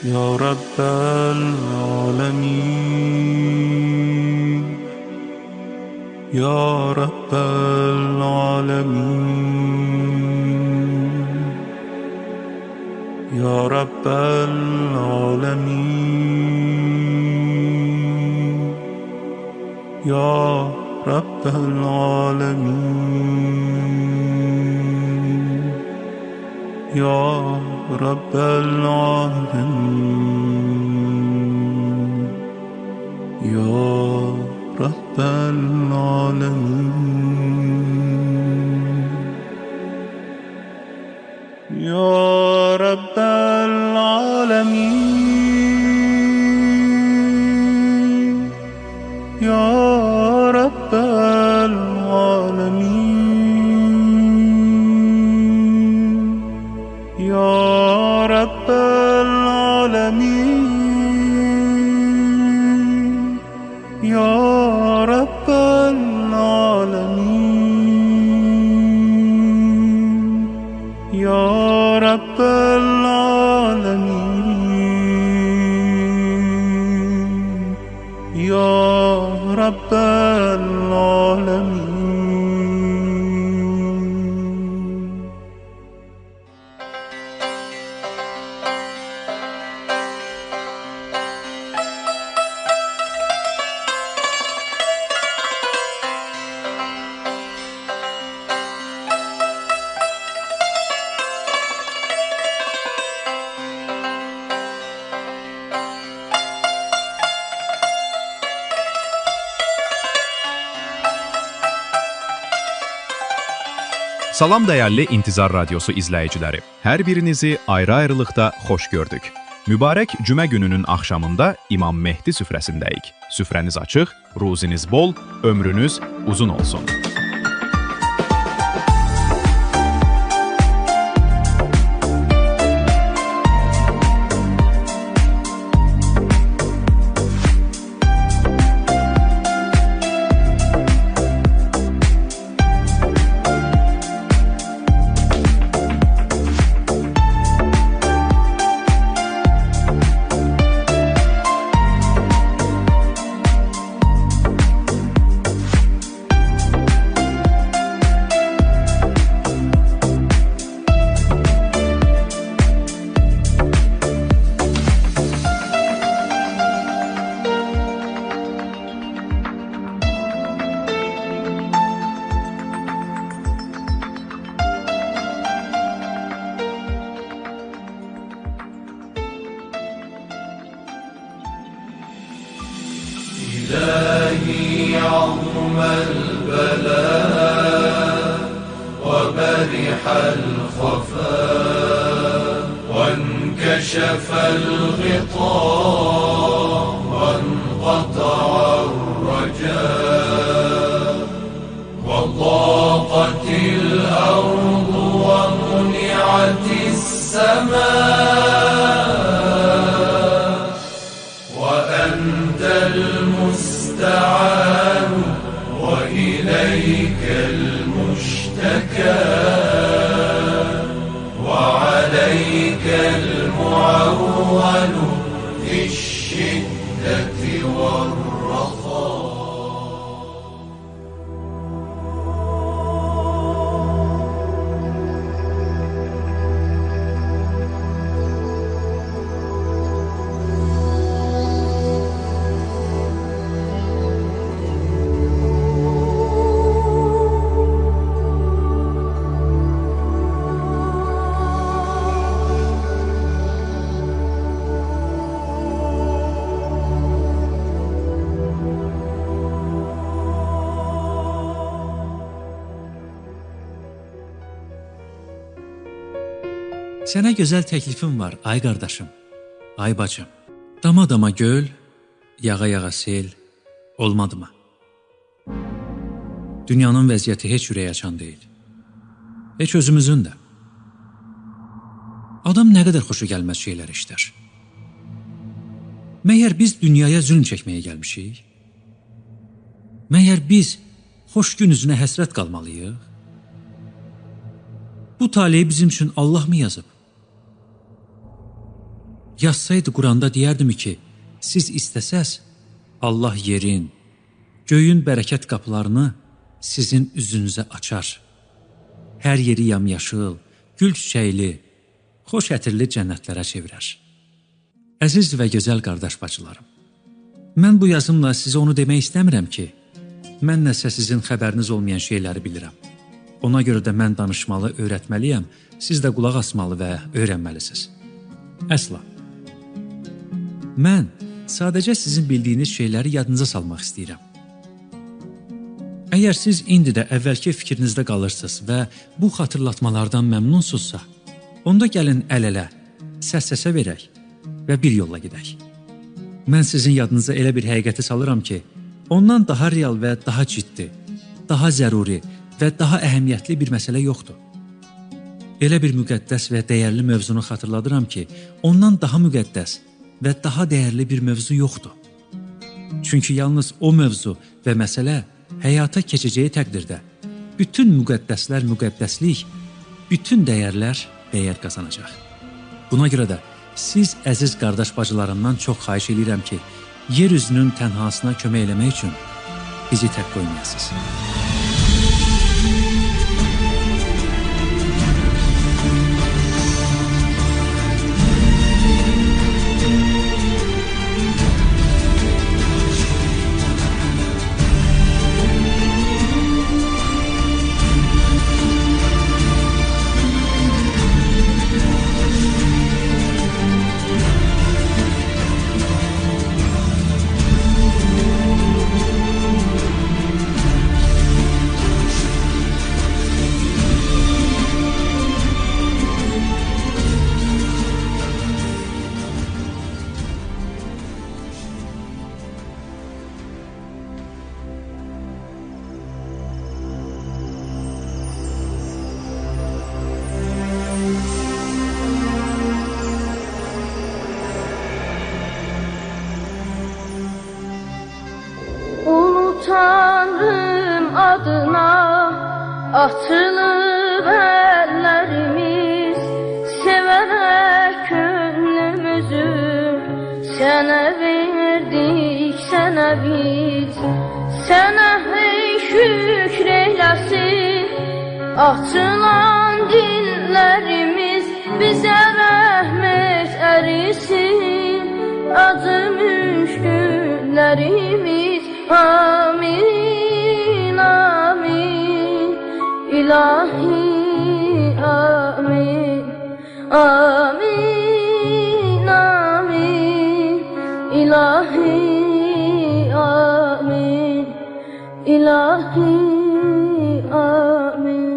يا رب العالمين يا رب العالمين يا رب العالمين يا رب العالمين يا رب العالمين يا رب العالمين يا رب العالمين يا رب العالمين يا رب العالمين يا رب العالمين يا رب العالمين يا رب العالمين. Salam dəyərli İntizar Radiosu izləyiciləri. Hər birinizi ayrı-ayrılıqda xoş gördük. Mübarək cümə gününün axşamında İmam Mehdi süfrəsindəyik. Süfrəniz açıq, ruziniz bol, ömrünüz uzun olsun. إلهي عظم البلاء وبرح الخفاء وانكشف الغطاء وانقطع الرجاء وضاقت الأرض ومنعت السماء وأنت المستعان وإليك المشتكى وعليك المعول في الشدة والرخاء. Sənə gözəl təklifim var, ay qardaşım, ay bacım. Dama-dama göl, yağa-yağa sel, olmadı mı? Dünyanın vəziyyəti heç ürək açan deyil. Heç özümüzün də. Adam nə qədər xoşu gəlməz şeylər işlər. Məyər biz dünyaya zülm çəkməyə gəlmişik? Məyər biz xoş gün üzünə həsrət qalmalıyıq? Bu taleyi bizim üçün Allah mı yazıb? Yazsaydı Quranda deyərdimi ki, siz istəsəz, Allah yerin, göyün bərəkət qapılarını sizin üzünüzə açar. Hər yeri yamyaşıl, gül çiçəkli, xoş ətirli cənnətlərə çevirər. Əziz və gözəl qardaş bacılarım, mən bu yazımla sizə onu demək istəmirəm ki, mən nəsə sizin xəbəriniz olmayan şeyləri bilirəm. Ona görə də mən danışmalı, öyrətməliyəm, siz də qulaq asmalı və öyrənməlisiniz. Əsla. Mən sadəcə sizin bildiyiniz şeyləri yadınıza salmaq istəyirəm. Əgər siz indi də əvvəlki fikrinizdə qalırsınız və bu xatırlatmalardan məmnunsunuzsa, onda gəlin əl-ələ, səs-səsə verək və bir yolla gedək. Mən sizin yadınıza elə bir həqiqəti salıram ki, ondan daha real və daha ciddi, daha zəruri və daha əhəmiyyətli bir məsələ yoxdur. Elə bir müqəddəs və dəyərli mövzunu xatırladıram ki, ondan daha müqəddəs və daha dəyərli bir mövzu yoxdur. Çünki yalnız o mövzu və məsələ həyata keçəcəyi təqdirdə bütün müqəddəslər müqəddəslik, bütün dəyərlər dəyər qazanacaq. Buna görə də siz əziz qardaş bacılarımdan çox xahiş edirəm ki, yer üzünün tənhasına kömək eləmək üçün bizi tək qoymayasınız. Tanrım adına açılıb əllərimiz, sevərək könlümüzü sənə verdik, sənə biz, sənə hey şükr eyləsin. Açılan dillərimiz bizə rəhmət ərisin, acımış günlərimiz. Amin, amin, ilahi, amin, amin, amin, ilahi, amin, ilahi, amin.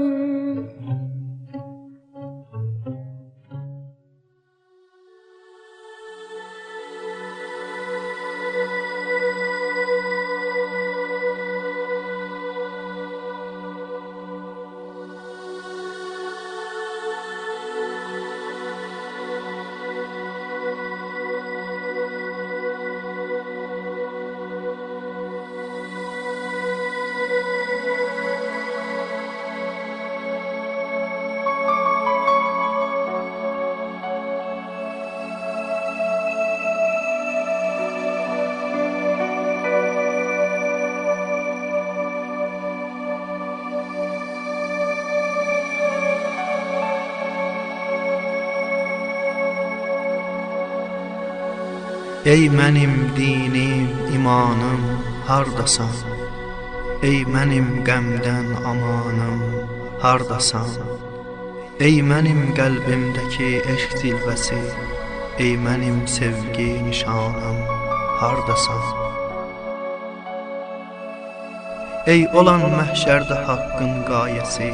Ey mənim dinim, imanım, hardasan? Ey mənim qəmdən amanım, hardasan? Ey mənim qəlbimdəki eşq zilvəsi, ey mənim sevgi nişanım, hardasan? Ey olan məhşərdə haqqın qayəsi,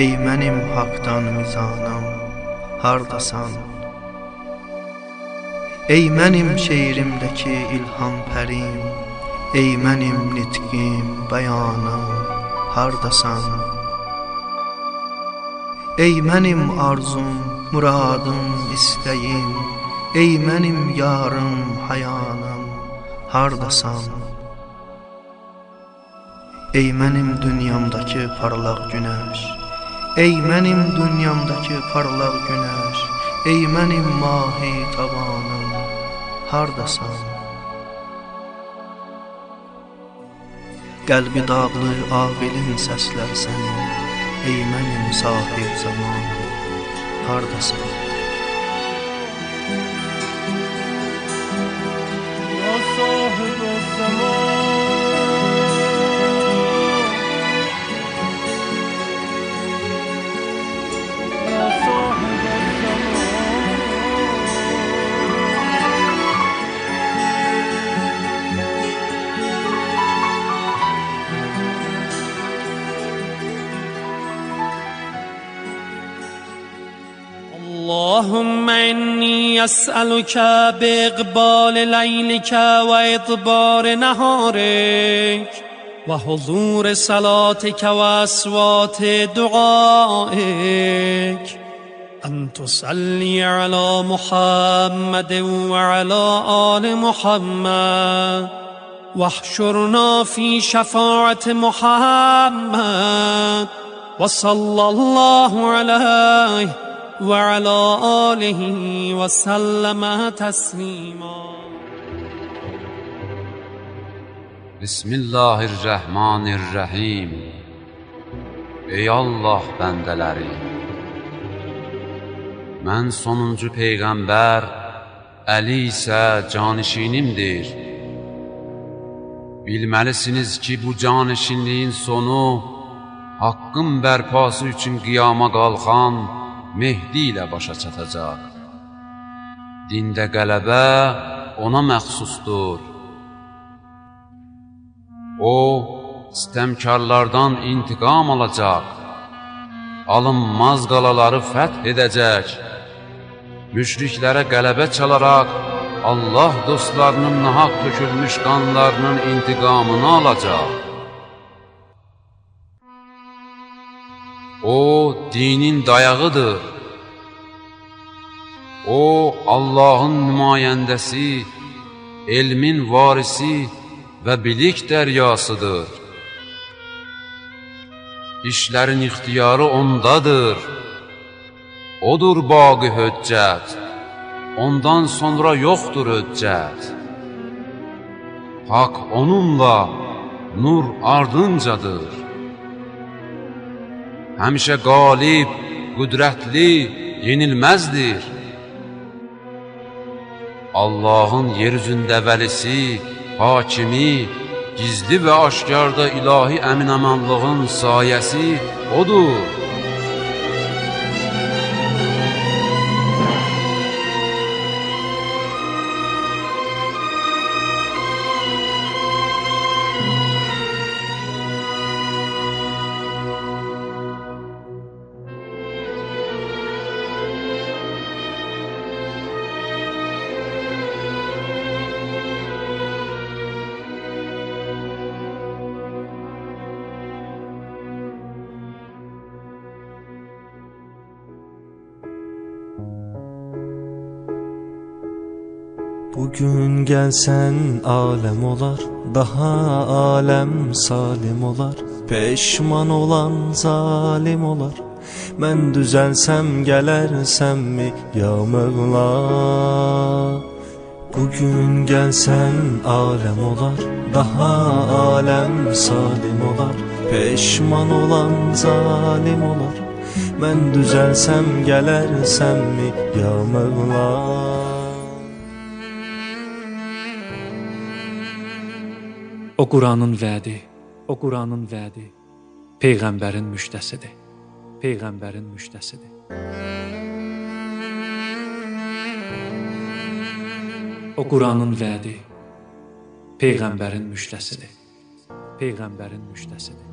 ey mənim haqdan mizanım, hardasan? Ey mənim şeirimdəki ilham pərim, ey mənim nitqim, bəyanım, hardasan? Ey mənim arzum, muradım, istəyim, ey mənim yarım, hayanım, hardasan? Ey mənim dünyamdakı parlaq günəş, ey mənim dünyamdakı parlaq günəş, ey mənim mahi tabanım, hardasan? Qəlbi dağlı ağilin səslər sənin, ey mənim sahib zamanım, hardasan? Ya sahib zaman, ya sahib zaman. اللهم إني أسألك بإقبال ليلك وإدبار نهارك وحضور صلاتك وأصوات دعائك أن تصلي على محمد وعلى آل محمد واحشرنا في شفاعة محمد وصلى الله عليه وعلى آله وسلم تسليما. Bismillahirrahmanirrahim. Ey Allah bəndələri, mən sonuncu Peyğəmbər, Əli isə canişinimdir. Bilməlisiniz ki, bu canişinliyin sonu haqqın bərpası üçün qiyama qalxan Mehdi ilə başa çatacaq. Dində qələbə ona məxsusdur. O, istəmkarlardan intiqam alacaq, alınmaz qalaları fəth edəcək, müşriklərə qələbə çalaraq Allah dostlarının nahaq tökülmüş qanlarının intiqamını alacaq. O, dinin dayağıdır. O, Allahın nümayəndəsi, elmin varisi və bilik dəryasıdır. İşlərin ixtiyarı ondadır. Odur baqi höccət. Ondan sonra yoxdur höccət. Haqq onunla, nur ardıncadır. Həmişə qalib, qüdrətli, yenilməzdir. Allahın yeryüzündə vəlisi, hakimi, gizli və aşkarda ilahi əmin-əmanlığın sayəsi odur. Bugün gəlsən aləm olar, daha aləm salim olar. Peşman olan zalim olar. Mən düzəlsəm gələrsənmi ya Mövla? Bugün gəlsən aləm olar, daha aləm salim olar. Peşman olan zalim olar. Mən düzəlsəm gələrsənmi ya Mövla? O Quranın vədi, o Quranın vədi, Peyğəmbərin müjdəsidir, Peyğəmbərin müjdəsidir. O Quranın vədi, Peyğəmbərin müjdəsidir, Peyğəmbərin müjdəsidir.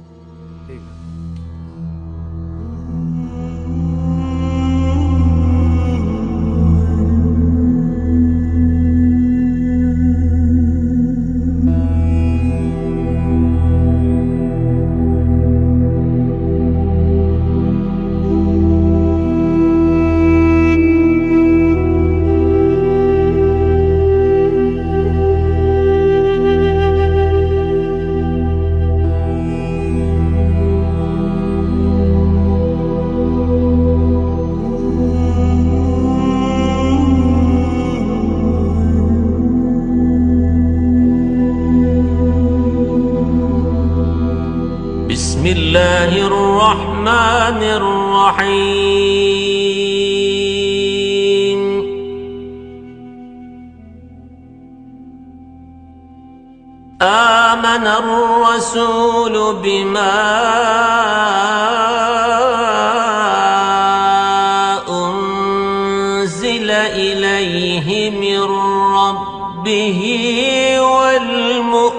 بسم الله الرحمن الرحيم آمن الرسول بما أنزل إليه من ربه والمؤمنون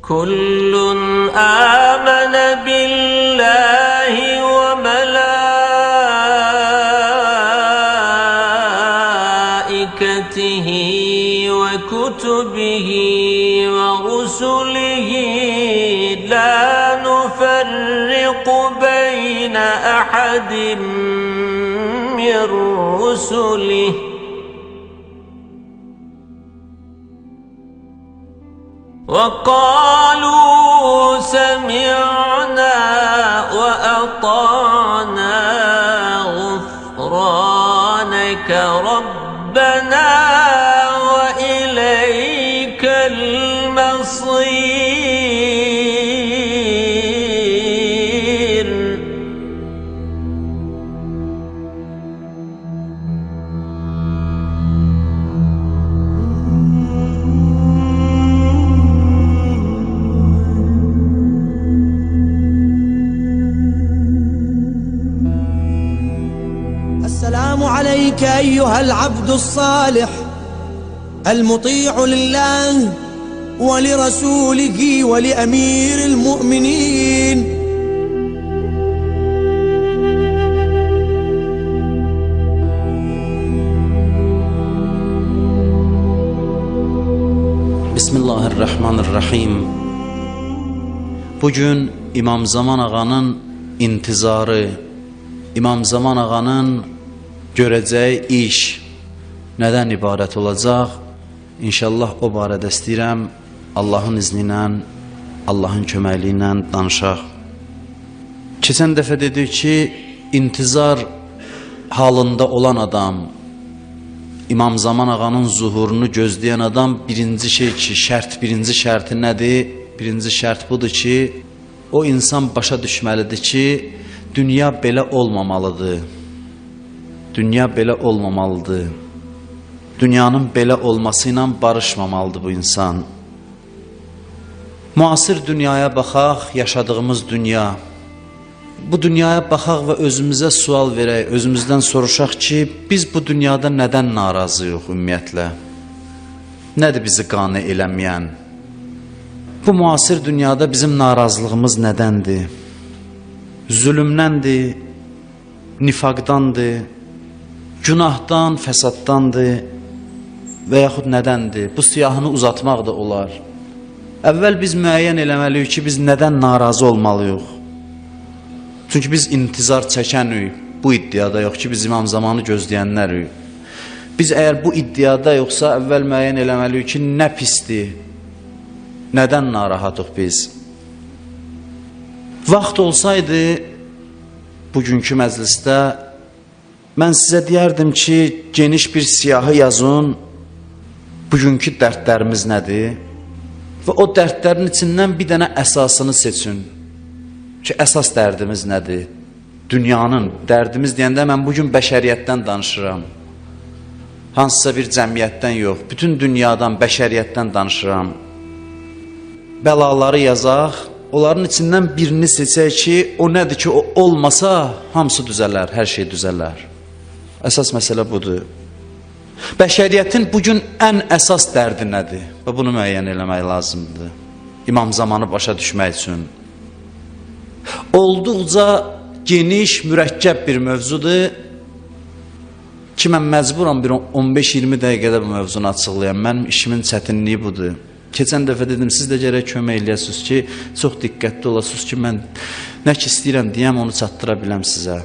كل آمن بالله وملائكته وكتبه ورسله لا نفرق بين أحد من رسله وقالوا سمعنا وأطعنا غفرانك ربنا وإليك المصير السلام عليك أيها العبد الصالح المطيع لله ولرسوله ولأمير المؤمنين. Bismillahirrahmanirrahim. Bugün İmam Zaman Ağanın intizarı, İmam Zaman Ağanın görəcəyi iş nədən ibarət olacaq? İnşallah o barədə istəyirəm Allahın izni ilə, Allahın köməkliyi ilə danışaq. Keçən dəfə dedik ki, intizar halında olan adam, İmam Zaman Ağanın zuhurunu gözləyən adam birinci şərti nədir? Birinci şərt budur ki, o insan başa düşməlidir ki, dünya belə olmamalıdır. Dünya belə olmamalıdır. Dünyanın belə olması ilə barışmamalıdır bu insan. Müasir dünyaya baxaq, yaşadığımız dünya. Bu dünyaya baxaq və özümüzə sual verək, özümüzdən soruşaq ki, biz bu dünyada nədən narazıyıq ümumiyyətlə? Nədir bizi qane eləməyən? Bu müasir dünyada bizim narazılığımız nədəndir? Zülümdəndir, nifaqdandır, günahdan, fəsaddandır və yaxud nədəndir? Bu siyahını uzatmaq da olar. Əvvəl biz müəyyən eləməliyik ki, biz nədən narazı olmalıyıq? Çünki biz intizar çəkənik, bu iddiada yox ki, biz İmam Zamanı gözləyənlərik. Biz əgər bu iddiada yoxsa əvvəl müəyyən eləməliyik ki, nə pisdir, nədən narahatıq biz? Vaxt olsaydı, bugünkü məclisdə, mən sizə deyərdim ki, geniş bir siyahı yazın, bugünkü dərdlərimiz nədir? Və o dərdlərin içindən bir dənə əsasını seçin. Ki, əsas dərdimiz nədir? Dünyanın dərdimiz deyəndə mən bugün bəşəriyyətdən danışıram. Hansısa bir cəmiyyətdən yox, bütün dünyadan, bəşəriyyətdən danışıram. Bəlaları yazaq, onların içindən birini seçək ki, o nədir ki, o olmasa hamısı düzələr, hər şey düzələr. Əsas məsələ budur. Bəşəriyyətin bugün ən əsas dərdi nədir? Və bunu müəyyən eləmək lazımdır. İmam Zamanı başa düşmək üçün. Olduqca geniş, mürəkkəb bir mövzudur ki, mən məcburam bir 15-20 dəqiqədə bu mövzunu açıqlayam. Mənim işimin çətinliyi budur. Keçən dəfə dedim, siz də gərək kömək eləyəsiniz ki, çox diqqətli olasınız ki, mən nə ki istəyirəm deyəm, onu çatdıra biləm sizə.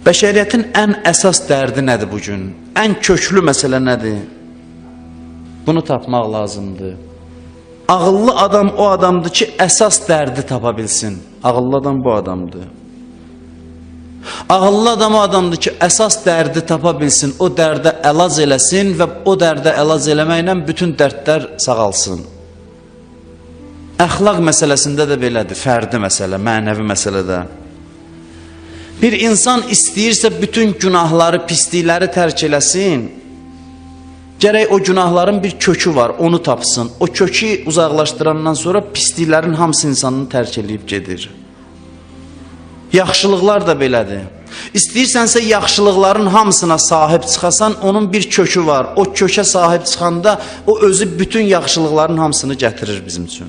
Bəşəriyyətin ən əsas dərdi nədir bugün? Ən köklü məsələ nədir? Bunu tapmaq lazımdır. Ağıllı adam o adamdır ki, əsas dərdi tapa bilsin. Ağıllı adam bu adamdır. Ağıllı adam o adamdır ki, əsas dərdi tapa bilsin, o dərdə əlac eləsin və o dərdə əlac eləməklə bütün dərdlər sağalsın. Əxlaq məsələsində də belədir, fərdi məsələ, mənəvi məsələdə. Bir insan istəyirsə bütün günahları, pislikləri tərk eləsin, gərək o günahların bir kökü var, onu tapsın. O kökü uzaqlaşdırandan sonra pisliklərin hamısı insanını tərk eləyib gedir. Yaxşılıqlar da belədir. İstəyirsənsə yaxşılıqların hamısına sahib çıxasan, onun bir kökü var. O kökə sahib çıxanda o özü bütün yaxşılıqların hamısını gətirir bizim üçün.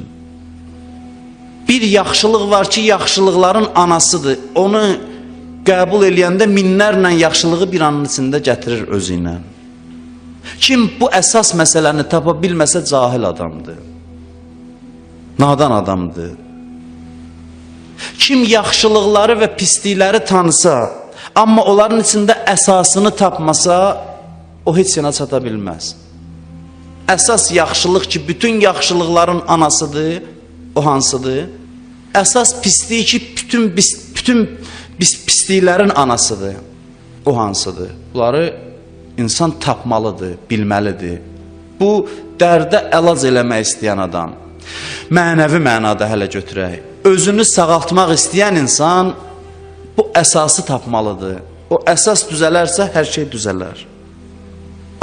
Bir yaxşılıq var ki, yaxşılıqların anasıdır. Onu qəbul eləyəndə minlərlə yaxşılığı bir anın içində gətirir özü ilə. Kim bu əsas məsələni tapa bilməsə cahil adamdır. Nadan adamdır. Kim yaxşılıqları və pislikləri tanısa, amma onların içində əsasını tapmasa, o heç yana çata bilməz. Əsas yaxşılıq ki, bütün yaxşılıqların anasıdır, o hansıdır? Əsas pislik ki, bütün pisliklərin anasıdır, o hansıdır? Bunları insan tapmalıdır, bilməlidir. Bu, dərdə əlac eləmək istəyən adam. Mənəvi mənada hələ götürək. Özünü sağaltmaq istəyən insan bu əsası tapmalıdır. O əsas düzələrsə hər şey düzələr.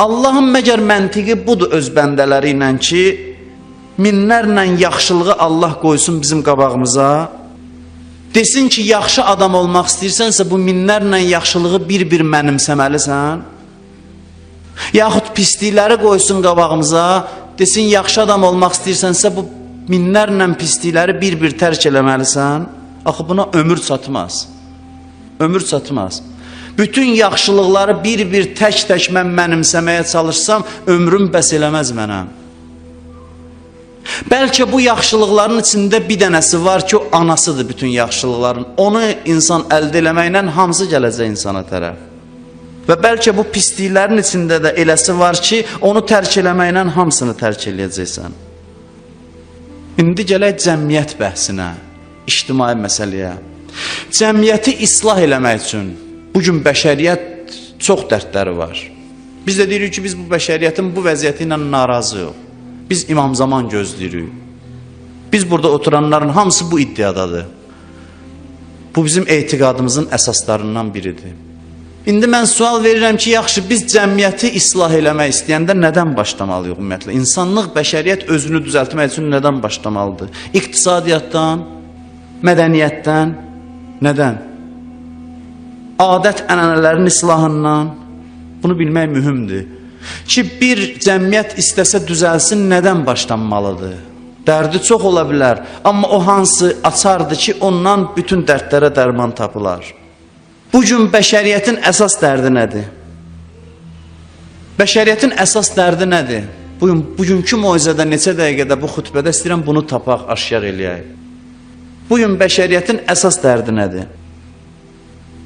Allahın məgər məntiqi budur öz bəndələri ilə ki, minlərlə yaxşılığı Allah qoysun bizim qabağımıza. Desin ki, yaxşı adam olmaq istəyirsənsə bu minlərlə yaxşılığı bir-bir mənimsəməlisən. Yaxud pislikləri qoysun qabağımıza. Desin, yaxşı adam olmaq istəyirsənsə bu minlərlə pislikləri bir-bir tərk eləməlisən. Axı buna ömür çatmaz. Ömür çatmaz. Bütün yaxşılıqları bir-bir tək-tək mən mənimsəməyə çalışsam, ömrüm bəs eləməz mənə. Bəlkə bu yaxşılıqların içində bir dənəsi var ki, o anasıdır bütün yaxşılıqların. Onu insan əldə eləməklə hamısı gələcək insana tərəf. Və bəlkə bu pisliklərin içində də eləsi var ki, onu tərk eləməklə hamısını tərk eləyəcəksən. İndi gələk cəmiyyət bəhsinə, ictimai məsələyə. Cəmiyyəti islah eləmək üçün bugün bəşəriyyət çox dərdləri var. Biz də deyirik ki, biz bu bəşəriyyətin bu vəziyyəti ilə narazıyıq. Biz İmam Zaman gözləyirik. Biz burada oturanların hamısı bu iddiadadır. Bu bizim etiqadımızın əsaslarından biridir. İndi mən sual verirəm ki, yaxşı, biz cəmiyyəti islah eləmək istəyəndə nədən başlamalıyıq ümumiyyətlə? İnsanlıq, bəşəriyyət özünü düzəltmək üçün nədən başlamalıdır? İqtisadiyyatdan, mədəniyyətdən, nədən? Adət ənənələrin islahından, bunu bilmək mühümdür. Ki, bir cəmiyyət istəsə düzəlsin, nədən başlanmalıdır? Dərdi çox ola bilər, amma o hansı açardır ki, ondan bütün dərdlərə dərman tapılar. Bugün bəşəriyyətin əsas dərdi nədir? Bəşəriyyətin əsas dərdi nədir? Bugünkü moizədə neçə dəqiqədə bu xütbədə istəyirəm bunu tapaq, aşkar eləyək. Bugün bəşəriyyətin əsas dərdi nədir?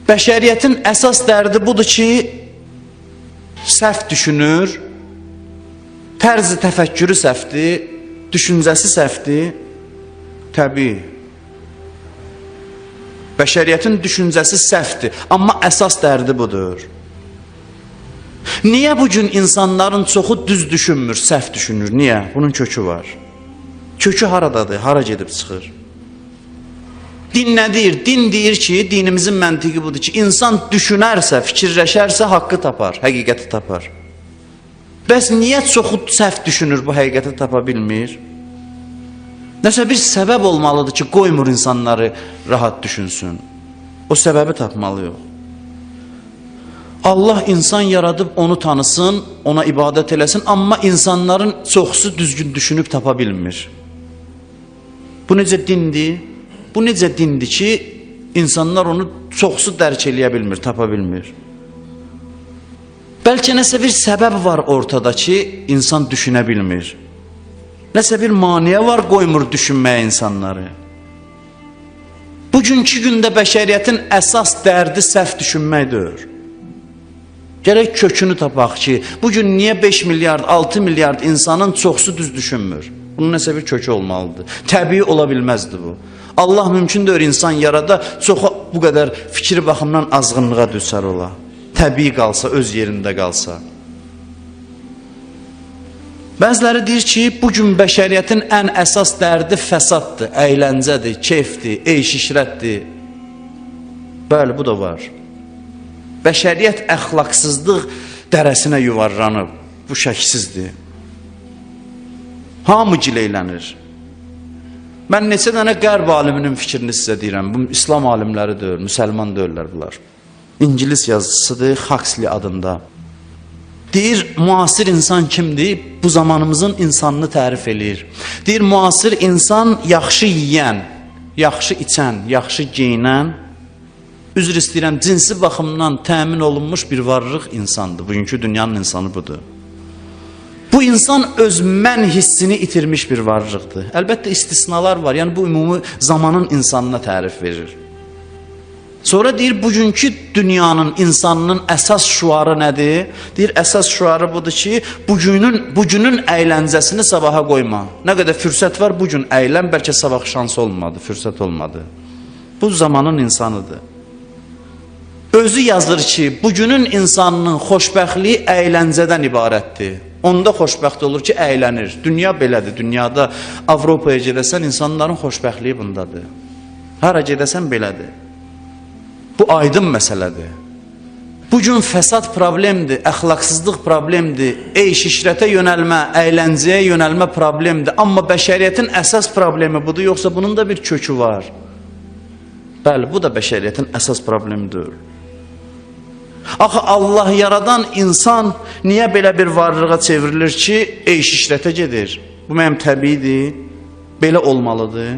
Bəşəriyyətin əsas dərdi budur ki, səhv düşünür, tərzi təfəkkürü səhvdir, düşüncəsi səhvdir, təbii. Bəşəriyyətin düşüncəsi səhvdir, amma əsas dərdi budur. Niyə bugün insanların çoxu düz düşünmür, səhv düşünür? Niyə? Bunun kökü var. Kökü haradadır, hara gedib çıxır? Din nə deyir? Din deyir ki, dinimizin məntiqi budur ki, insan düşünərsə, fikirləşərsə haqqı tapar, həqiqəti tapar. Bəs niyə çoxu səhv düşünür, bu həqiqəti tapa bilmir? Nəsə bir səbəb olmalıdır ki, qoymur insanları rahat düşünsün. O səbəbi tapmalıyıq. Allah insan yaradıb onu tanısın, ona ibadət eləsin, amma insanların çoxsu düzgün düşünüb tapa bilmir. Bu necə dindir? Bu necə dindir ki, insanlar onu çoxsu dərk eləyə bilmir, tapa bilmir. Bəlkə nəsə bir səbəb var ortada ki, insan düşünə bilmir. Nəsə bir maniyə var, qoymur düşünməyə insanları. Bugünkü gündə bəşəriyyətin əsas dərdi səhv düşünməkdir. Gərək kökünü tapaq ki, bugün niyə 5 milyard, 6 milyard insanın çoxsu düz düşünmür? Bunun nəsə bir kökü olmalıdır. Təbii ola bilməzdir bu. Allah mümkündür insan yarada, bu qədər fikir baxımdan azğınlığa düşər ola. Təbii qalsa, öz yerində qalsa. Bəziləri deyir ki, bugün bəşəriyyətin ən əsas dərdi fəsaddır, əyləncədir, keyfdir, eyş-işrətdir. Bəli, bu da var. Bəşəriyyət əxlaqsızlıq dərəsinə yuvarlanıb, bu şəksizdir. Hamı gileylənir. Mən neçə dənə qərb aliminin fikrini sizə deyirəm. Bu İslam alimləri deyil, müsəlman deyirlər bunlar. İngilis yazısıdır, Huxley adında. Deyir, müasir insan kimdir? Bu zamanımızın insanını tərif eləyir. Deyir, müasir insan yaxşı yiyən, yaxşı içən, yaxşı geyinən, üzr istəyirəm, cinsi baxımdan təmin olunmuş bir varlıq insandır. Bugünkü dünyanın insanı budur. Bu insan öz mən hissini itirmiş bir varlıqdır. Əlbəttə istisnalar var, yəni bu ümumi zamanın insanına tərif verir. Sonra deyir, bugünkü dünyanın insanının əsas şuarı nədir? Deyir, əsas şuarı budur ki, bugünün əyləncəsini sabaha qoyma. Nə qədər fürsət var, bugün əylən, bəlkə sabah şans olmadı, fürsət olmadı. Bu zamanın insanıdır. Özü yazır ki, bugünün insanının xoşbəxtliyi əyləncədən ibarətdir. Onda xoşbəxt olur ki, əylənir. Dünya belədir. Dünyada Avropaya gedəsən, insanların xoşbəxtliyi bundadır. Hara gedəsən belədir. Bu aydın məsələdir. Bugün fəsad problemdir, əxlaqsızlıq problemdir, eyş-işrətə yönəlmə, əyləncəyə yönəlmə problemdir. Amma bəşəriyyətin əsas problemi budur, yoxsa bunun da bir kökü var. Bəli, bu da bəşəriyyətin əsas problemidir. Axı Allah yaradan insan niyə belə bir varlığa çevrilir ki, eyş-işrətə gedir? Bu mənim təbiidir, belə olmalıdır.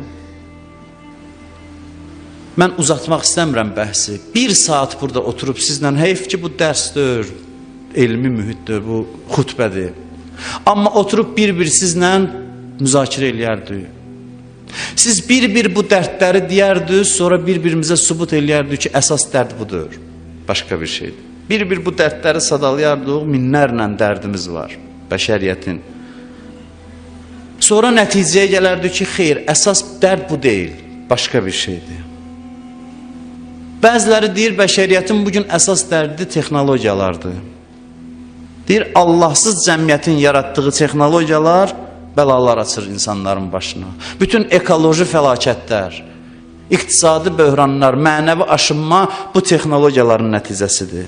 Mən uzatmaq istəmirəm bəhsi. Bir saat burada oturub sizlə, heyf ki, bu dərsdir, elmi mühitdir, bu xutbədir. Amma oturub bir-bir sizlə müzakirə eləyərdik. Siz bir-bir bu dərdləri deyərdiniz, sonra bir-birimizə sübut eləyərdik ki, əsas dərd budur. Başqa bir şeydir. Bir-bir bu dərdləri sadalayardıq, minlərlə dərdimiz var bəşəriyyətin. Sonra nəticəyə gələrdik ki, xeyr, əsas dərd bu deyil, başqa bir şeydir. Bəziləri deyir, bəşəriyyətin bugün əsas dərdi texnologiyalardır. Deyir, Allahsız cəmiyyətin yaratdığı texnologiyalar bəlalar açır insanların başına. Bütün ekoloji fəlakətlər, iqtisadi böhranlar, mənəvi aşınma bu texnologiyaların nəticəsidir.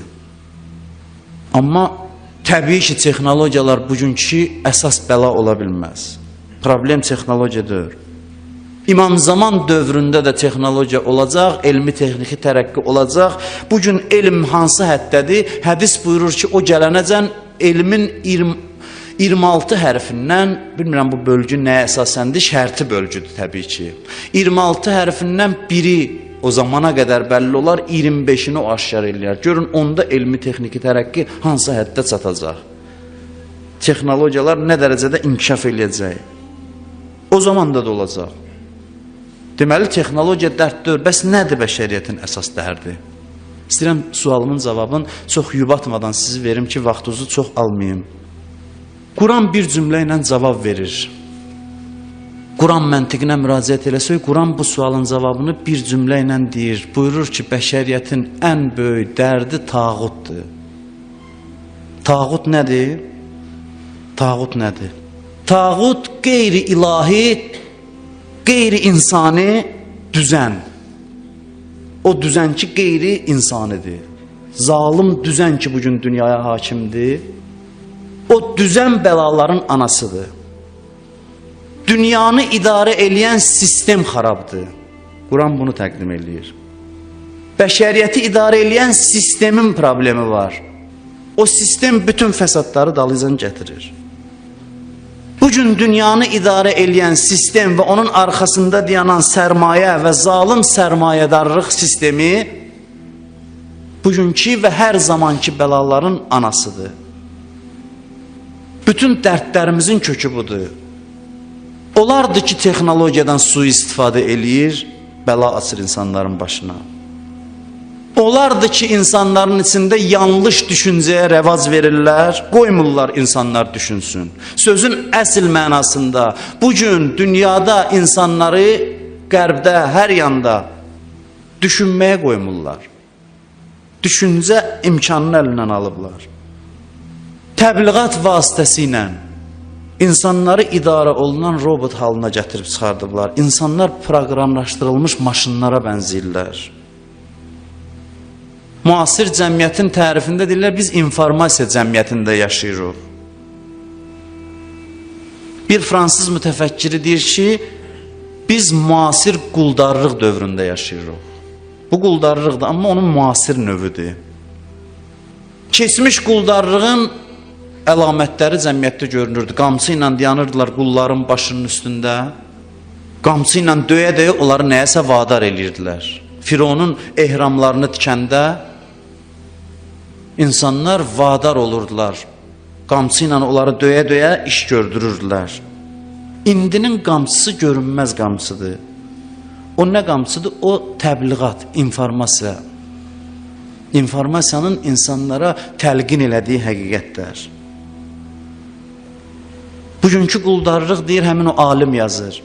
Amma təbii ki, texnologiyalar bugünkü əsas bəla ola bilməz. Problem texnologiyadır. İmam Zaman dövründə də texnologiya olacaq, elmi texniki tərəqqi olacaq. Bugün elm hansı həddədir? Hədis buyurur ki, o gələnəcən elmin 26 hərfindən, bilmirəm bu bölgü nəyə əsasəndir, şərti bölgüdür təbii ki. 26 hərfindən biri o zamana qədər bəlli olar, 25-ini o aşkar eləyər. Görün, onda elmi texniki tərəqqi hansı həddə çatacaq? Texnologiyalar nə dərəcədə inkişaf eləyəcək? O zamanda da olacaq. Deməli, texnologiya dərddir. Bəs nədir bəşəriyyətin əsas dərdi? İstəyirəm sualımın cavabını çox yubatmadan sizi verim ki, vaxtınızı çox almayayım. Quran bir cümlə ilə cavab verir. Quran məntiqinə müraciət eləsək, Quran bu sualın cavabını bir cümlə ilə deyir. Buyurur ki, bəşəriyyətin ən böyük dərdi tağutdur. Tağut nədir? Tağut nədir? Tağut qeyri-ilahi, qeyri-insani düzən. O düzən ki, qeyri-insanidir. Zalım düzən ki, bugün dünyaya hakimdir. O düzən bəlaların anasıdır. Dünyanı idarə eləyən sistem xarabdır. Quran bunu təqdim eləyir. Bəşəriyyəti idarə eləyən sistemin problemi var. O sistem bütün fəsadları dalıcan gətirir. Bugün dünyanı idarə eləyən sistem və onun arxasında dayanan sərmayə və zalim sərmayədarlıq sistemi bugünkü və hər zamanki bəlaların anasıdır. Bütün dərdlərimizin kökü budur. Olardı ki, texnologiyadan sui-istifadə eləyir, bəla açır insanların başına. Olardı ki, insanların içində yanlış düşüncəyə rəvac verirlər, qoymurlar insanlar düşünsün. Sözün əsl mənasında bugün dünyada insanları qərbdə, hər yanda Düşünməyə qoymurlar. Düşüncə imkanını əlindən alıblar. Təbliğat vasitəsilə insanları idarə olunan robot halına gətirib çıxardıblar. İnsanlar proqramlaşdırılmış maşınlara bənzəyirlər. Müasir cəmiyyətin tərifində deyirlər, biz informasiya cəmiyyətində yaşayırıq. Bir fransız mütəfəkkiri deyir ki, biz müasir quldarlıq dövründə yaşayırıq. Bu quldarlıqdır, amma onun müasir növüdür. Keçmiş quldarlığın əlamətləri cəmiyyətdə görünürdü. Qamçı ilə dayanırdılar qulların başının üstündə. Qamçı ilə döyə-döyə onları nəyəsə vadar edirdilər. Fironun ehramlarını tikəndə insanlar vadar olurdular. Qamçı ilə onları döyə-döyə iş gördürürdülər. İndinin qamçısı görünməz qamçıdır. O nə qamçıdır? O təbliğat, informasiya. İnformasiyanın insanlara təlqin elədiyi həqiqətlər. Bugünkü quldarlıq deyir, həmin o alim yazır.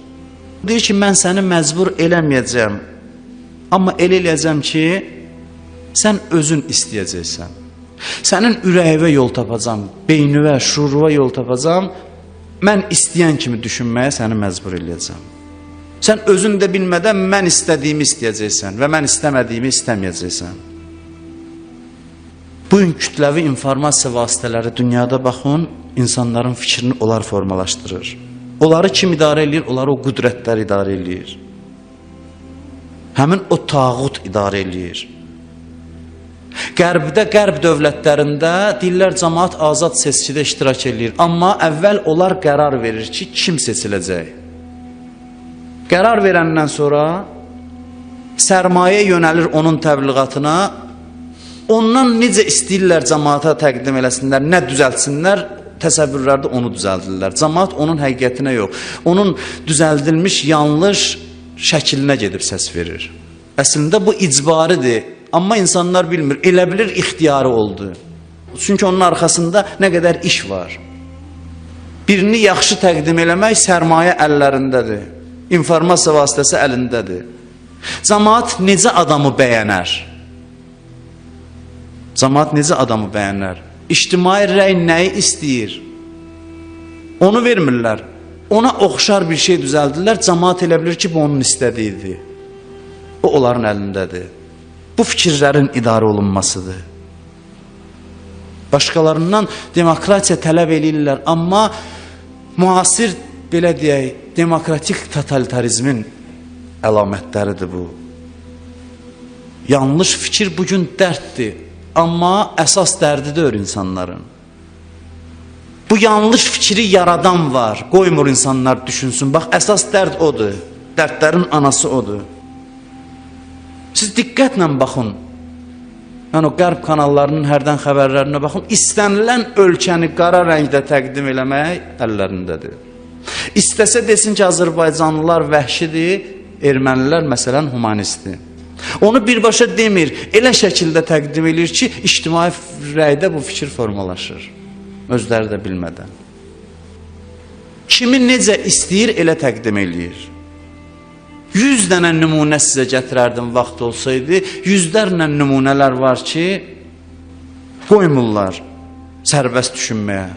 Deyir ki, mən səni məcbur eləməyəcəm. Amma elə eləyəcəm ki, sən özün istəyəcəksən. Sənin ürəyivə yol tapacam, beynivə, şuuruvə yol tapacam. Mən istəyən kimi düşünməyə səni məcbur eləyəcəm. Sən özün də bilmədən mən istədiyimi istəyəcəksən və mən istəmədiyimi istəməyəcəksən. Bugün kütləvi informasiya vasitələri dünyada baxın, insanların fikrini onlar formalaşdırır. Onları kim idarə edir? Onları o qüdrətlər idarə edir. Həmin o tağut idarə edir. Qərbdə, qərb dövlətlərində deyirlər, cəmaat azad seçkidə iştirak edir. Amma əvvəl onlar qərar verir ki, kim seçiləcək. Qərar verəndən sonra sərmayə yönəlir onun təbliğatına. Ondan necə istəyirlər cəmaata təqdim eləsinlər, nə düzəltsinlər, təsəvvürlərdə onu düzəldirlər. Cəmaat onun həqiqətinə yox, onun düzəldilmiş yanlış şəklinə gedib səs verir. Əslində bu icbaridir, amma insanlar bilmir, elə bilir ixtiyarı oldu. Çünki onun arxasında nə qədər iş var. Birini yaxşı təqdim eləmək sərmayə əllərindədir, informasiya vasitəsi əlindədir. Cəmaat necə adamı bəyənər? Cəmaat necə adamı bəyənər? İctimai rəy nəyi istəyir? Onu vermirlər. Ona oxşar bir şey düzəldirlər. Cəmaat elə bilir ki, bu onun istədiyidir. O, onların əlindədir. Bu fikirlərin idarə olunmasıdır. Başqalarından demokratiya tələb eləyirlər. Amma müasir, belə deyək, demokratik totalitarizmin əlamətləridir bu. Yanlış fikir bugün dərddir. Amma əsas dərdi deyir insanların. Bu yanlış fikri yaradan var. Qoymur insanlar düşünsün. Bax, əsas dərd odur. Dərdlərin anası odur. Siz diqqətlə baxın. Yəni o qərb kanallarının hərdən xəbərlərinə baxın. İstənilən ölkəni qara rəngdə təqdim eləmək əllərindədir. İstəsə desin ki, Azərbaycanlılar vəhşidir, ermənilər məsələn humanistdir. Onu birbaşa demir, elə şəkildə təqdim edir ki, ictimai rəydə bu fikir formalaşır. Özləri də bilmədən. Kimi necə istəyir, elə təqdim edir. 100 dənə nümunə sizə gətirərdim vaxt olsaydı, yüzlərlə nümunələr var ki, qoymurlar sərbəst düşünməyə.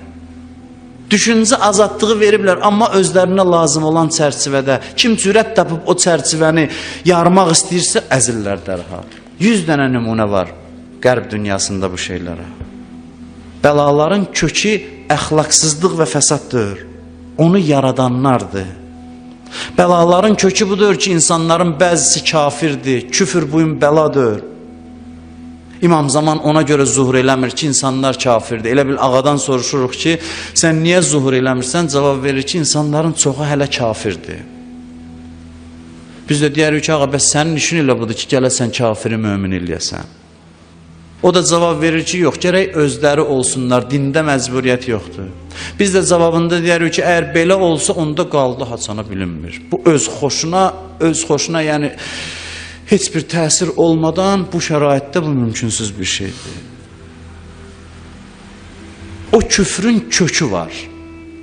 Düşüncə azadlığı veriblər, amma özlərinə lazım olan çərçivədə. Kim cürət tapıb o çərçivəni yarmaq istəyirsə, əzirlər dərhal. 100 dənə nümunə var qərb dünyasında bu şeylərə. Bəlaların kökü əxlaqsızlıq və fəsaddır. Onu yaradanlardır. Bəlaların kökü budur ki, insanların bəzisi kafirdir, küfür bugün bəladır. İmam Zaman ona görə zuhur eləmir ki, insanlar kafirdir. Elə bil ağadan soruşuruq ki, sən niyə zuhur eləmirsən? Cavab verir ki, insanların çoxu hələ kafirdir. Biz də deyərik ki, ağa, bəs sənin işin elə budur ki, gələsən kafiri mömin eləyəsən. O da cavab verir ki, yox, gərək özləri olsunlar, dində məcburiyyət yoxdur. Biz də cavabında deyərik ki, əgər belə olsa, onda qaldı haçana bilinmir. Bu öz xoşuna, yəni heç bir təsir olmadan bu şəraitdə bu mümkünsüz bir şeydir. O küfrün kökü var.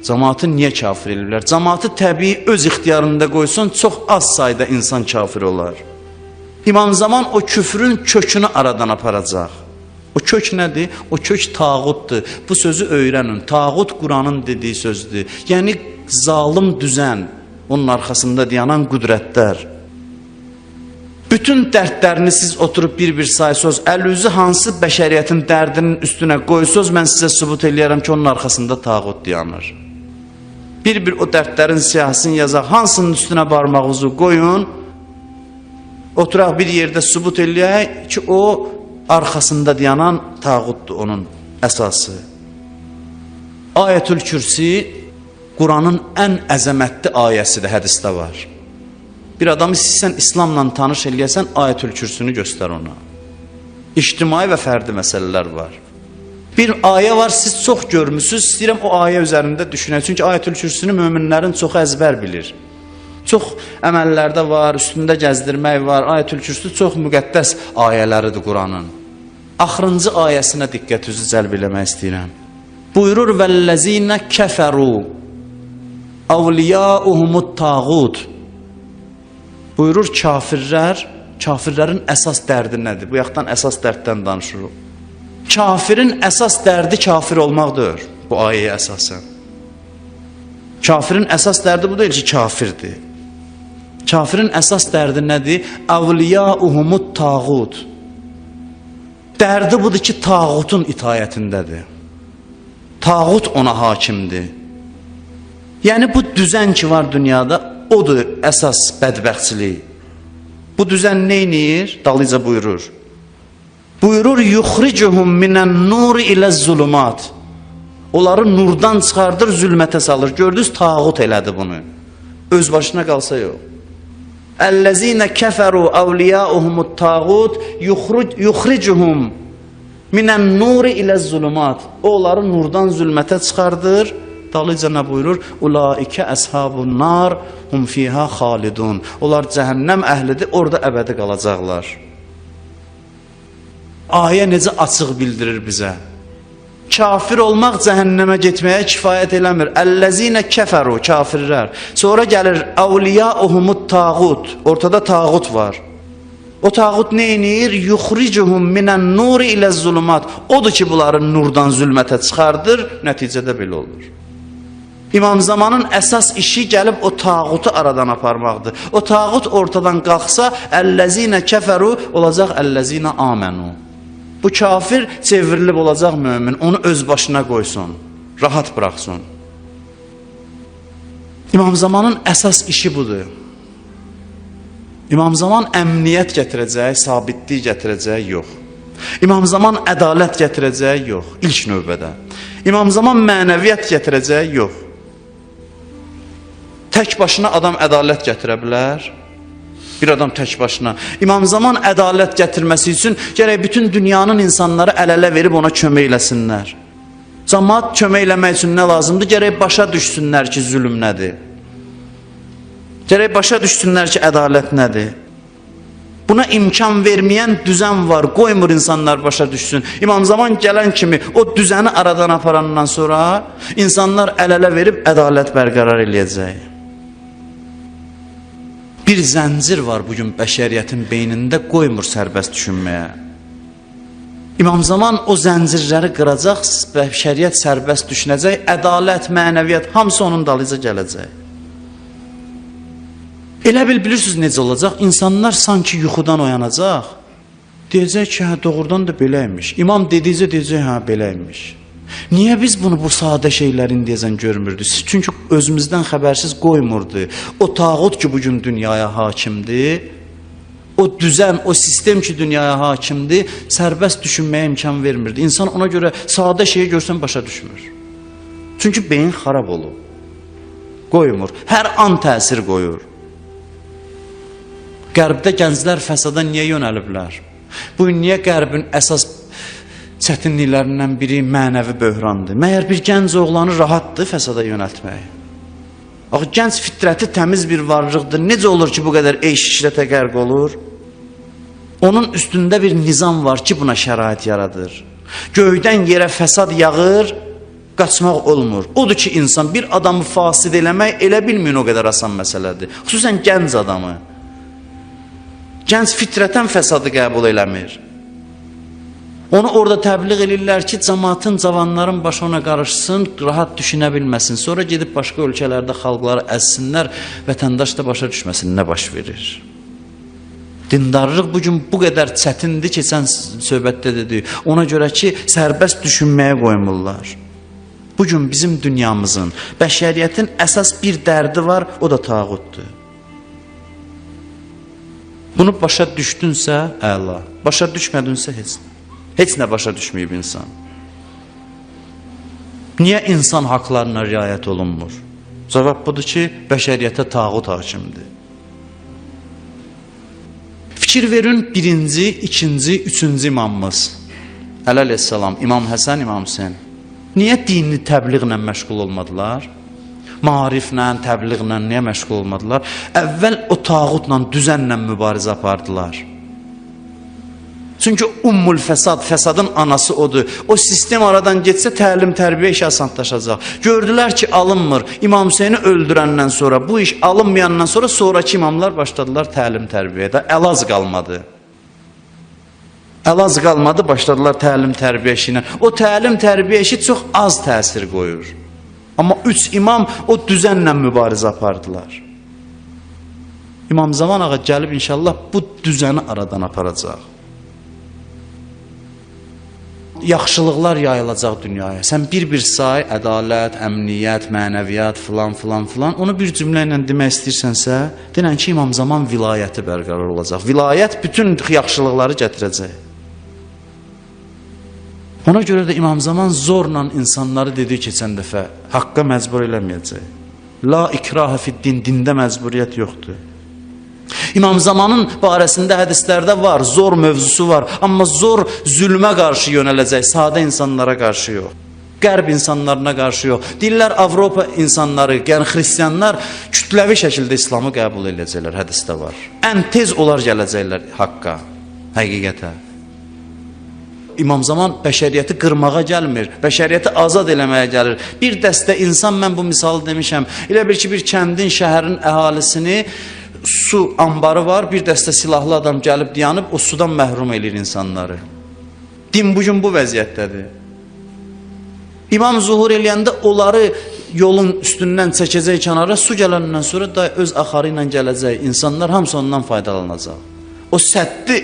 Cəmaatı niyə kafir edirlər? Cəmaatı təbii öz ixtiyarında qoysun, çox az sayda insan kafir olar. İmam Zaman o küfrün kökünü aradan aparacaq. O kök nədir? O kök tağutdur. Bu sözü öyrənin. Tağut Quranın dediyi sözdür. Yəni zalim düzən, onun arxasında dayanan qüdrətlər. Bütün dərdlərini siz oturub bir-bir sayısınız, əlüzü hansı bəşəriyyətin dərdinin üstünə qoysunuz, mən sizə sübut eləyərəm ki, onun arxasında tağut dayanır. Bir-bir o dərdlərin siyahısını yazaq, hansının üstünə barmağınızı qoyun, oturaq bir yerdə sübut eləyək ki, o arxasında dayanan tağutdur onun əsası. Ayətül Kürsi Quranın ən əzəmətli ayəsidir, hədisdə var. Bir adamı istəyirsən İslamla tanış eləyəsən, Ayətül Kürsünü göstər ona. İctimai və fərdi məsələlər var. Bir ayə var, siz çox görmüsünüz, istəyirəm o ayə üzərində düşünək. Çünki Ayətül Kürsünü möminlərin çoxu əzbər bilir. Çox əməllərdə var, üstündə gəzdirmək var. Ayətül Kürsü çox müqəddəs ayələridir Quranın. Axırıncı ayəsinə diqqətinizi cəlb eləmək istəyirəm. Buyurur, vəlləzinə kəfəru avliyauhumut tağut. Buyurur, kafirlərin əsas dərdi nədir? Bu yaxdan əsas dərddən danışırıq. Kafirin əsas dərdi kafir olmaqdır, bu ayəyə əsasən. Kafirin əsas dərdi bu deyil ki, kafirdir. Kafirin əsas dərdi nədir? Avliyauhumut tağut. Dərdi budur ki, tağutun itayətindədir. Tağut ona hakimdir. Yəni bu düzən ki var dünyada, odur əsas bədbəxtçilik. Bu düzən neynir? Dalıca buyurur. Buyurur, yuxricuhum minən nuri ilə zulumat. Onları nurdan çıxardır, zülmətə salır. Gördünüz, tağut elədi bunu. Öz başına qalsa yox. Əlləzinə kəfəru avliyauhumut tağut yuxricuhum minən nuri ilə zulumat. Onları nurdan zülmətə çıxardır. Dalıca nə buyurur? Ulaikə əshabun nar hum fiha xalidun. Onlar cəhənnəm əhlidir, orada əbədi qalacaqlar. Ayə necə açıq bildirir bizə? Kafir olmaq cəhənnəmə getməyə kifayət eləmir. Əlləzinə kəfəru, kafirlər. Sonra gəlir avliyauhumut tağut. Ortada tağut var. O tağut neynir? Yuxricuhum minən nuri ilə zulumat. Odur ki, bunları nurdan zülmətə çıxardır. Nəticədə belə olur. İmam Zamanın əsas işi gəlib o tağutu aradan aparmaqdır. O tağut ortadan qalxsa, əlləzinə kəfəru olacaq əlləzinə amənu. Bu kafir çevrilib olacaq mömin, onu öz başına qoysun, rahat bıraxsın. İmam Zamanın əsas işi budur. İmam Zaman əmniyyət gətirəcək, sabitlik gətirəcək, yox. İmam Zaman ədalət gətirəcək, yox, ilk növbədə. İmam Zaman mənəviyyət gətirəcək, yox. Tək başına adam ədalət gətirə bilər. Bir adam tək başına. İmam Zaman ədalət gətirməsi üçün gərək bütün dünyanın insanları əl-ələ verib ona kömək eləsinlər. Cəmaət kömək eləmək üçün nə lazımdır? Gərək başa düşsünlər ki, zülm nədir. Gərək başa düşsünlər ki, ədalət nədir. Buna imkan verməyən düzən var, qoymur insanlar başa düşsün. İmam Zaman gələn kimi o düzəni aradan aparandan sonra insanlar əl-ələ verib ədalət bərqərar eləyəcək. Bir zəncir var bugün bəşəriyyətin beynində, qoymur sərbəst düşünməyə. İmam Zaman o zəncirləri qıracaq, bəşəriyyət sərbəst düşünəcək, ədalət, mənəviyyət, hamısı onun dalıca gələcək. Elə bilirsiniz necə olacaq? İnsanlar sanki yuxudan oyanacaq. Deyəcək ki, hə, doğrudan da beləymiş. İmam dedikcə deyəcək, hə, beləymiş. Niyə biz bunu bu sadə şeylərin deyəsən görmürdük? Çünki özümüzdən xəbərsiz qoymurdu. O tağut ki bugün dünyaya hakimdir, o düzən, o sistem ki dünyaya hakimdir, sərbəst düşünməyə imkan vermirdi. İnsan ona görə sadə şeyi görsən başa düşmür. Çünki beyin xarab olur. Qoymur. Hər an təsir qoyur. Qərbdə gənclər fəsada niyə yönəliblər? Bu niyə Qərbin əsas çətinliklərindən biri mənəvi böhrandır? Məyər bir gənc oğlanı rahatdır fəsada yönəltmək? Axı, gənc fitrəti təmiz bir varlıqdır. Necə olur ki, bu qədər eyş-işrətə qərq olur? Onun üstündə bir nizam var ki, buna şərait yaradır. Göydən yerə fəsad yağır, qaçmaq olmur. Odur ki, insan bir adamı fasid eləmək elə bilməyin o qədər asan məsələdir. Xüsusən gənc adamı. Gənc fitrətən fəsadı qəbul eləmir. Onu orada təbliğ edirlər ki, cəmaatın, cavanların başı ona qarışsın, rahat düşünə bilməsin. Sonra gedib başqa ölkələrdə xalqları əzsinlər, vətəndaş da başa düşməsin nə baş verir. Dindarlıq bugün bu qədər çətindir ki, sən söhbətdə dedik. Ona görə ki, sərbəst düşünməyə qoymurlar. Bugün bizim dünyamızın, bəşəriyyətin əsas bir dərdi var, o da tağutdur. Bunu başa düşdünsə, əla. Başa düşmədinsə, heç nə başa düşməyib insan. Niyə insan haqlarına riayət olunmur? Cavab budur ki, bəşəriyyətə tağut hakimdir. Fikir verin, birinci, ikinci, üçüncü imamımız. Əleyhissalam, İmam Həsən, İmam Hüseyin. Niyə dini təbliğlə məşğul olmadılar? Maariflə, təbliğlə niyə məşğul olmadılar? Əvvəl o tağutla, düzənlə mübarizə apardılar. Çünki ummul fəsad, fəsadın anası odur. O sistem aradan getsə təlim, tərbiyə işi asanlaşacaq. Gördülər ki, alınmır. İmam Hüseyni öldürəndən sonra, bu iş alınmayandan sonra sonraki imamlar başladılar təlim, tərbiyədə. Əlaz qalmadı. Əlaz qalmadı, başladılar təlim, tərbiyə işinə. O təlim, tərbiyə işi çox az təsir qoyur. Amma 3 imam o düzənlə mübarizə apardılar. İmam Zaman ağa gəlib inşallah bu düzəni aradan aparacaq. Yaxşılıqlar yayılacaq dünyaya. Sən bir-bir say, ədalət, əmniyyət, mənəviyyat, filan. Onu bir cümlə ilə demək istəyirsənsə, denən ki, İmam Zaman vilayəti bərqərar olacaq. Vilayət bütün yaxşılıqları gətirəcək. Ona görə də İmam Zaman zorla insanları dediyi keçən dəfə haqqa məcbur eləməyəcək. La ikrahə fiddin, dində məcburiyyət yoxdur. İmam Zamanın barəsində hədislərdə var, zor mövzusu var. Amma zor zülmə qarşı yönələcək, sadə insanlara qarşı yox. Qərb insanlarına qarşı yox. Deyirlər, Avropa insanları, yəni xristiyanlar kütləvi şəkildə İslamı qəbul edəcəklər, hədisdə var. Ən tez onlar gələcəklər haqqa, həqiqətə. İmam Zaman bəşəriyyəti qırmağa gəlmir, bəşəriyyəti azad eləməyə gəlir. Bir dəstə insan, mən bu misalı demişəm, elə bir ki, bir kəndin, şəhərin əhalisini su ambarı var, bir dəstə silahlı adam gəlib dayanıb, o sudan məhrum eləyir insanları. Din bugün bu vəziyyətdədir. İmam zuhur eləyəndə onları yolun üstündən çəkəcək kənara, su gələndən sonra da öz axarı ilə gələcək. İnsanlar hamısı ondan faydalanacaq. O səddi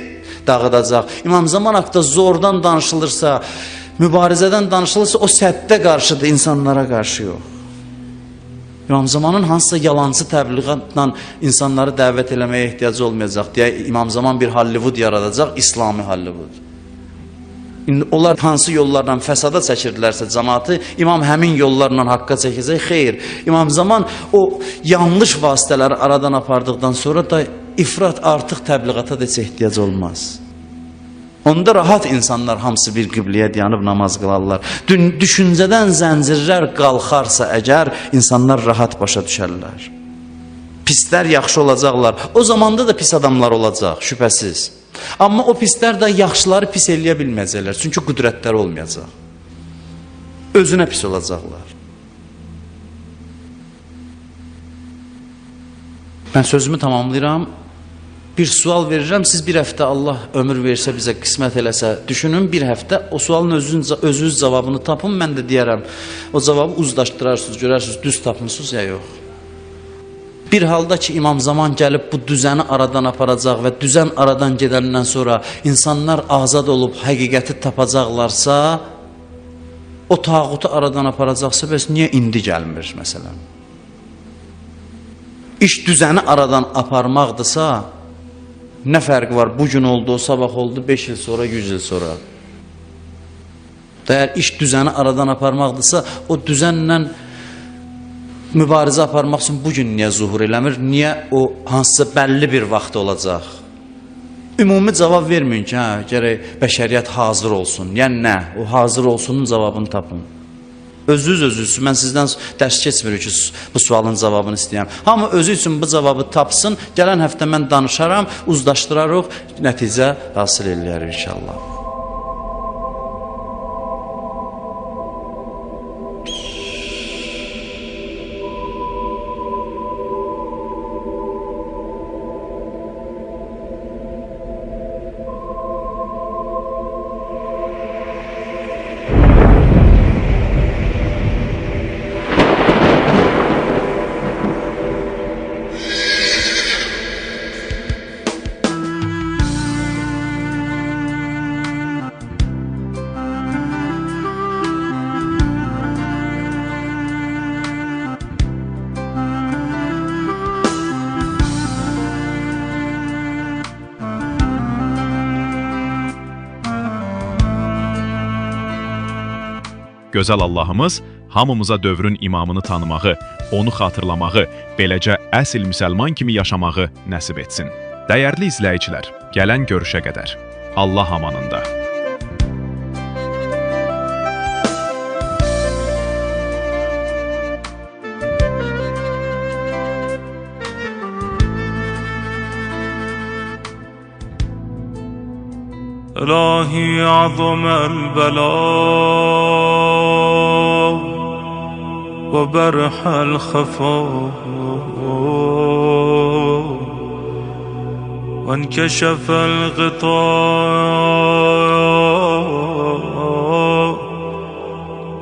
dağıdacaq. İmam Zaman haqda zordan danışılırsa, mübarizədən danışılırsa, o səddə qarşıdır, insanlara qarşı yox. İmam Zamanın hansısa yalancı təbliğatla insanları dəvət eləməyə ehtiyacı olmayacaq deyə İmam Zaman bir Hollywood yaradacaq, İslami Hollywood. Onlar hansı yollarla fəsada çəkirdilərsə cəmaatı, İmam həmin yollarla haqqa çəkəcək. Xeyr, İmam Zaman o yanlış vasitələri aradan apardıqdan sonra da ifrat artıq təbliğata da heç ehtiyac olmaz. Onda rahat insanlar hamısı bir qibləyə dayanıb namaz qılarlar. Düşüncədən zəncirlər qalxarsa əgər, insanlar rahat başa düşərlər. Pislər yaxşı olacaqlar. O zamanda da pis adamlar olacaq, şübhəsiz. Amma o pislər də yaxşıları pis eləyə bilməyəcəklər. Çünki qüdrətləri olmayacaq. Özünə pis olacaqlar. Mən sözümü tamamlayıram. Bir sual verirəm, siz bir həftə Allah ömür versə, bizə qismət eləsə, düşünün bir həftə, o sualın özünüz cavabını tapın, mən də deyərəm, o cavabı uzlaşdırarsınız, görərsiniz, düz tapmısınız ya yox. Bir halda ki, İmam Zaman gəlib bu düzəni aradan aparacaq və düzən aradan gedəndən sonra insanlar azad olub həqiqəti tapacaqlarsa, o tağutu aradan aparacaqsa, bəs niyə indi gəlmir məsələn? İş düzəni aradan aparmaqdırsa, nə fərqi var? Bugün oldu, o sabah oldu, 5 il sonra, 100 il sonra. Əgər iş düzəni aradan aparmaqdırsa, o düzənlə mübarizə aparmaq üçün bugün niyə zuhur eləmir? Niyə o hansısa bəlli bir vaxt olacaq? Ümumi cavab verməyin ki, gərək bəşəriyyət hazır olsun. Yəni nə? O hazır olsunun cavabını tapın. Özünüz, mən sizdən dərs keçmir ki, bu sualın cavabını istəyəm. Hamı özü üçün bu cavabı tapsın, gələn həftə mən danışaram, uzlaşdırarıq, nəticə hasil eləyərik inşallah. Gözəl Allahımız hamımıza dövrün imamını tanımağı, onu xatırlamağı, beləcə əsl müsəlman kimi yaşamağı nəsib etsin. Dəyərli izləyicilər, gələn görüşə qədər Allah amanında. إلهي عظم البلاء وبرح الخفاء وانكشف الغطاء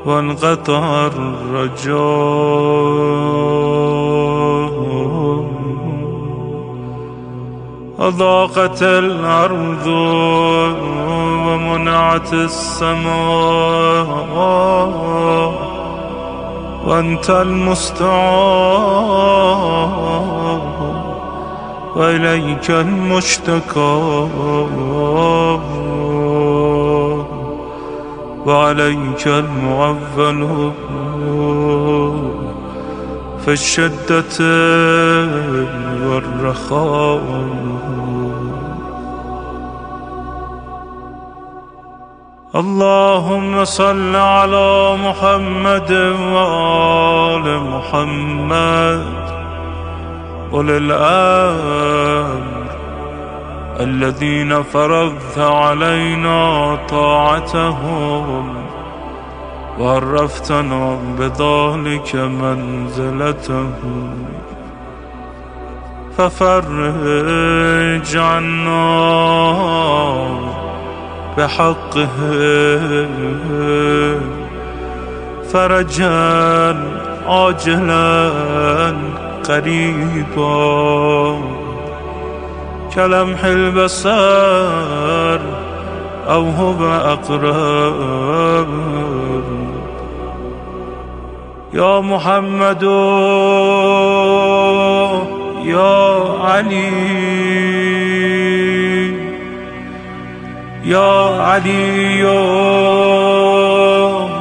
وانقطع الرجاء أضاقت الأرض ومنعت السماء وأنت المستعان وإليك المشتكى وعليك المعول في الشدة والرخاء. اللهم صل على محمد وآل محمد أولي الأمر الذين فرضت علينا طاعتهم وعرفتنا بذلك منزلتهم ففرج عنا بحقه فرجا عاجلا قريبا كلمح البصر أو هو أقرب. يا محمد يا علي يا علي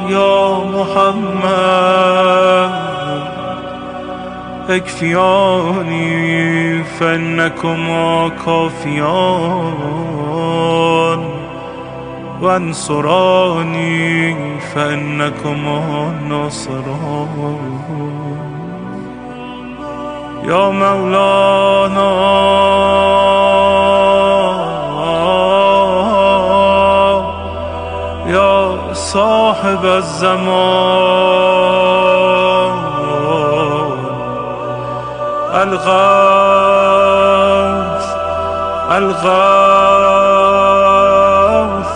يا محمد اكفياني فإنكما كافيان وانصراني فإنكما ناصران. يا مولانا يا صاحب الزمان الغوث الغوث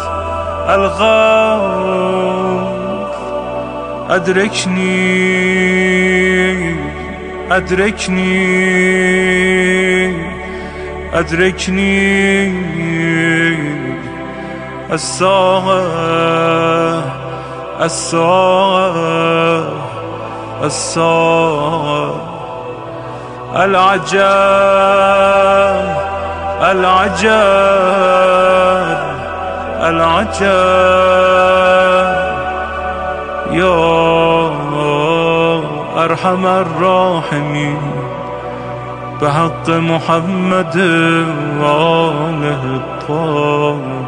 الغوث أدركني أدركني أدركني الساعة الساعة الساعة العجاب العجاب العجاب. يا أرحم الراحمين بحق محمد وآله الطاهرين.